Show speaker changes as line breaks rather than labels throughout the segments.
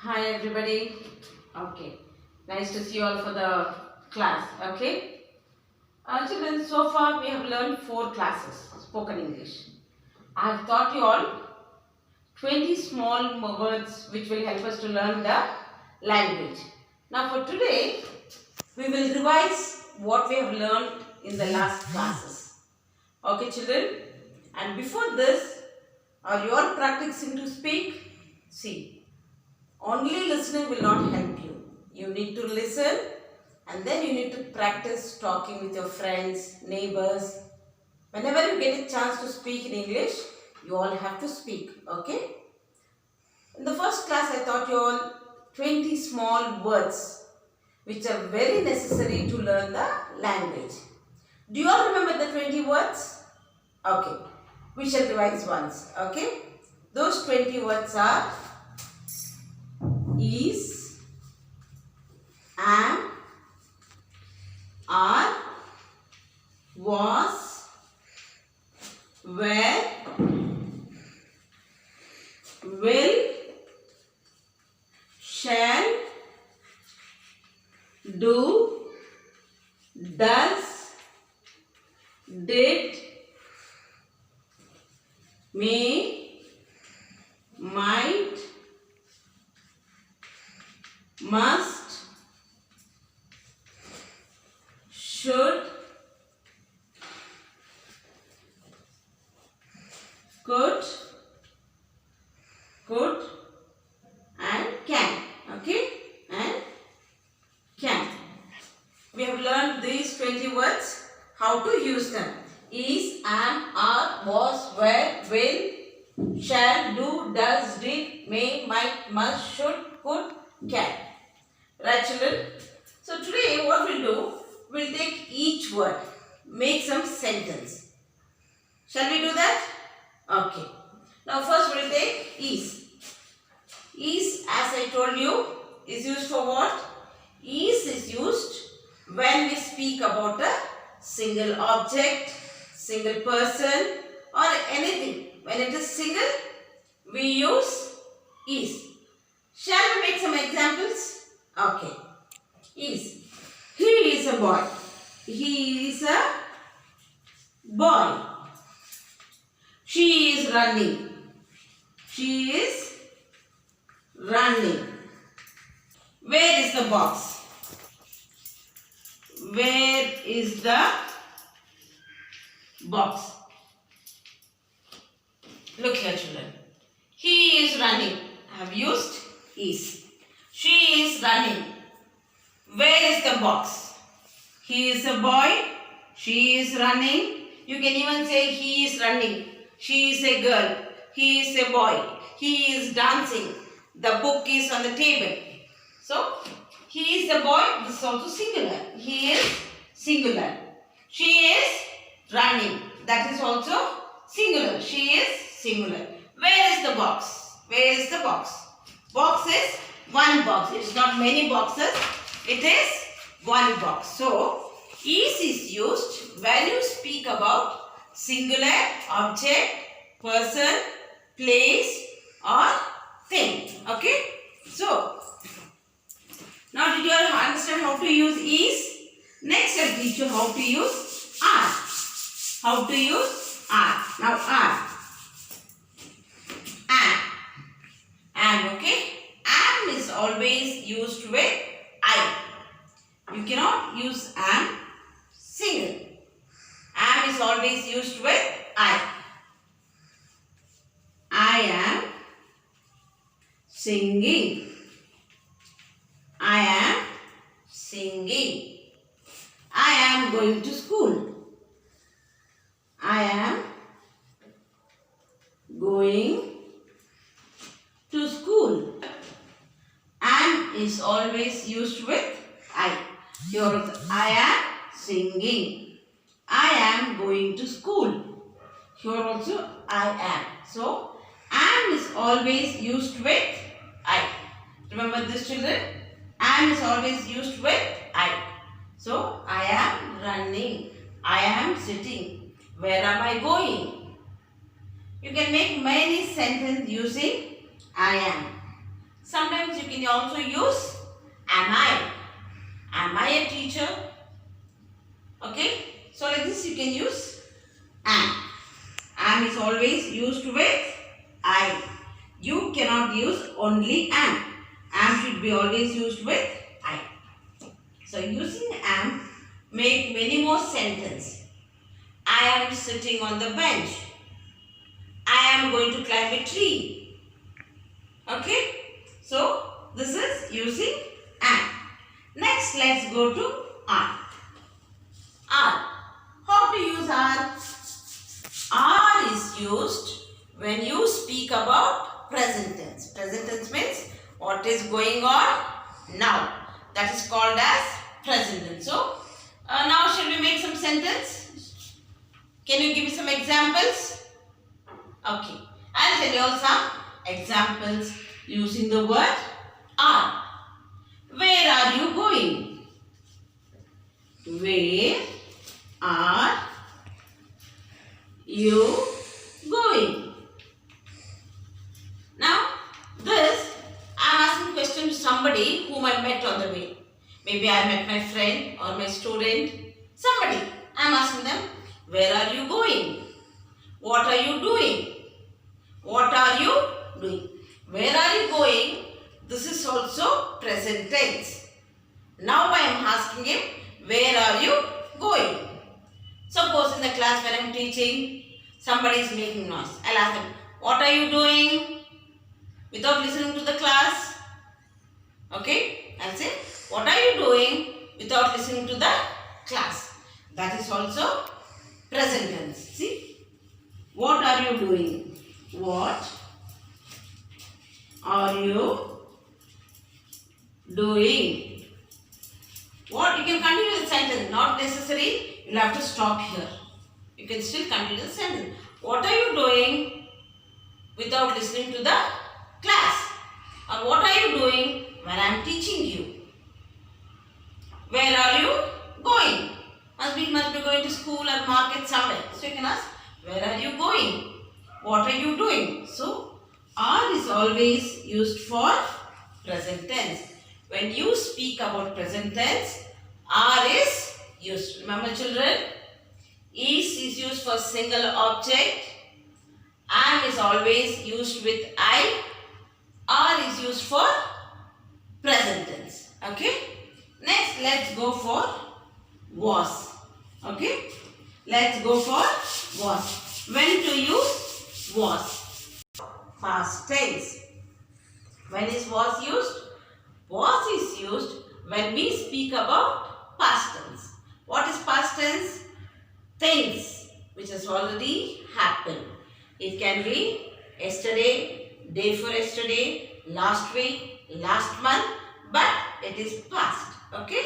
Hi everybody. Okay. Nice to see you all for the class. Okay. Children, so far we have learned 4 classes spoken English. I have taught you all 20 small words which will help us to learn the language. Now for today, we will revise what we have learned in the last classes. Okay children. And before this, are you all practicing to speak? See. Only listening will not help you. You need to listen and then you need to practice talking with your friends, neighbors. Whenever you get a chance to speak in English, you all have to speak. Okay? In the first class, I taught you all 20 small words which are very necessary to learn the language. Do you all remember the 20 words? Okay. We shall revise once. Okay? Those 20 words are is, am, are, was, were, will, shall, do, does, did, may, might, must, should, could, and can. Okay? And can. We have learned these 20 words, how to use them. Is, am, are, was, were, will, shall, do, does, did, may, might, must, should, could, can. Right children? So today what we'll do, we'll take each word, make some sentence. Shall we do that? Okay. Now first we'll take is. Is, as I told you, is used for what? Is used when we speak about a single object, single person or anything. When it is single, we use is. Shall we make some examples? Okay. Is. He is a boy. He is a boy. She is running. She is running. Where is the box? Where is the box? Look here children. He is running. I have used is. She is running. Where is the box? He is a boy. She is running. You can even say he is running. She is a girl. He is a boy. He is dancing. The book is on the table. So, he is a boy. This is also singular. He is singular. She is running. That is also singular. She is singular. Where is the box? Where is the box? Box is one box. It is not many boxes. It is one box. So, is used when you speak about singular object, person, place or thing. Okay? So, now did you all understand how to use is? Next I'll teach you how to use are. How to use are. Now are. Am, okay? Am is always used with I. You cannot use am single. Am is always used with I. I am singing. I am singing. I am going to school. I am going to school. Am is always used with I. Here also, I am singing. I am going to school. Here also I am. So, am is always used with I. Remember this children? Am is always used with I. So, I am running. I am sitting. Where am I going? You can make many sentences using I am. Sometimes you can also use am I. Am I a teacher? Okay. So like this you can use am. Am is always used with I. You cannot use only am. Am should be always used with I. So using am, make many more sentences. I am sitting on the bench. I am going to climb a tree. Okay. So this is using am. Next let's go to are. Are. How to use are? Are is used when you speak about present tense. Present tense means what is going on now. That is called as present tense. So, now shall we make some sentence? Can you give me some examples? Okay. I'll tell you all some examples using the word are. Where are you going? Where are you going? Now, this I am asking question to somebody whom I met on the way. Maybe I met my friend or my student. Somebody. I am asking them, where are you going? What are you doing? What are you doing? Where are you going? This is also present tense. Now I am asking him, where are you going? Suppose in the class when I am teaching, somebody is making noise. I will ask them, what are you doing? Without listening to the class. Okay? I will say, what are you doing? Without listening to the class. That is also present tense. See? What are you doing? What are you doing? What? You can continue the sentence. Not necessary. You will have to stop here. You can still continue the sentence. What are you doing without listening to the class? Or what are you doing when I am teaching you? Where are you going? Must be going to school or market somewhere. So you can ask, where are you going? What are you doing? So are is always used for present tense. When you speak about present tense, are is used. Remember children, is used for single object. Am is always used with I. Are is used for present tense. Okay. Next, let's go for was. Okay. Let's go for was. When to use was? Past tense. When is was used? Was is used when we speak about past tense. What is past tense? Things which has already happened. It can be yesterday, day before yesterday, last week, last month, but it is past. Okay?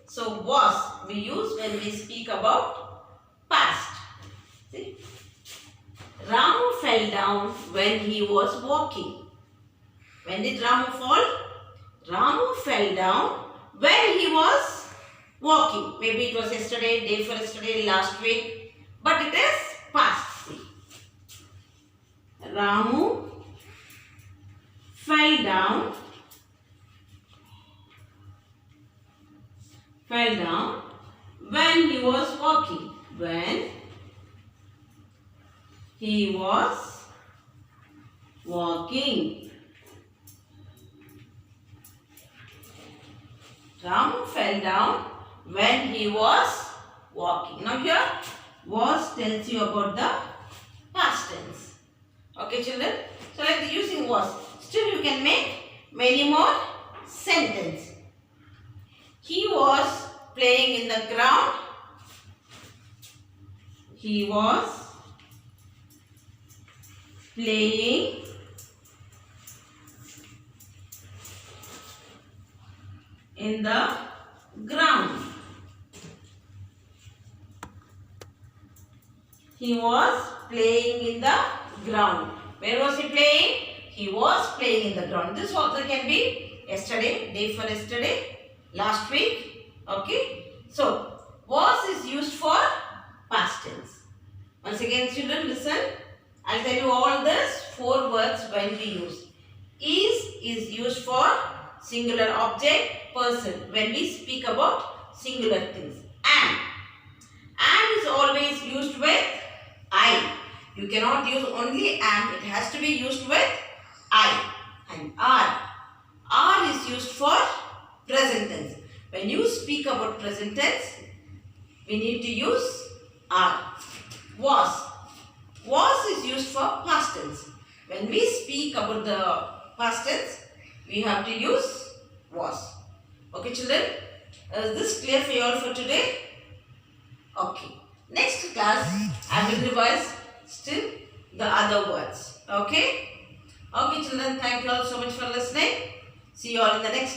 So was we use when we speak about past. See? Ramu fell down when he was walking. When did Ramu fall? Ramu fell down when he was walking. Maybe it was yesterday, day before yesterday, last week. But it is past. See. Ramu fell down when he was walking. When he was walking. Ramu fell down when he was walking. Now here, was tells you about the past tense. Okay children? So like using was. Still you can make many more sentences. He was playing in the ground. He was playing in the ground. He was playing in the ground. Where was he playing? He was playing in the ground. This also can be yesterday, day before yesterday, last week. Okay. So, was is used for past tense. Once again children listen. I will tell you all this 4 words when we use. is used for singular object, person, when we speak about singular things. And is always used with I. You cannot use only and, it has to be used with I. And R is used for present tense. When you speak about present tense, we need to use R. Was is used for past tense. When we speak about the past tense, we have to use was. Okay, children? Is this clear for you all for today? Okay. Next class, I will revise still the other words. Okay? Okay, children. Thank you all so much for listening. See you all in the next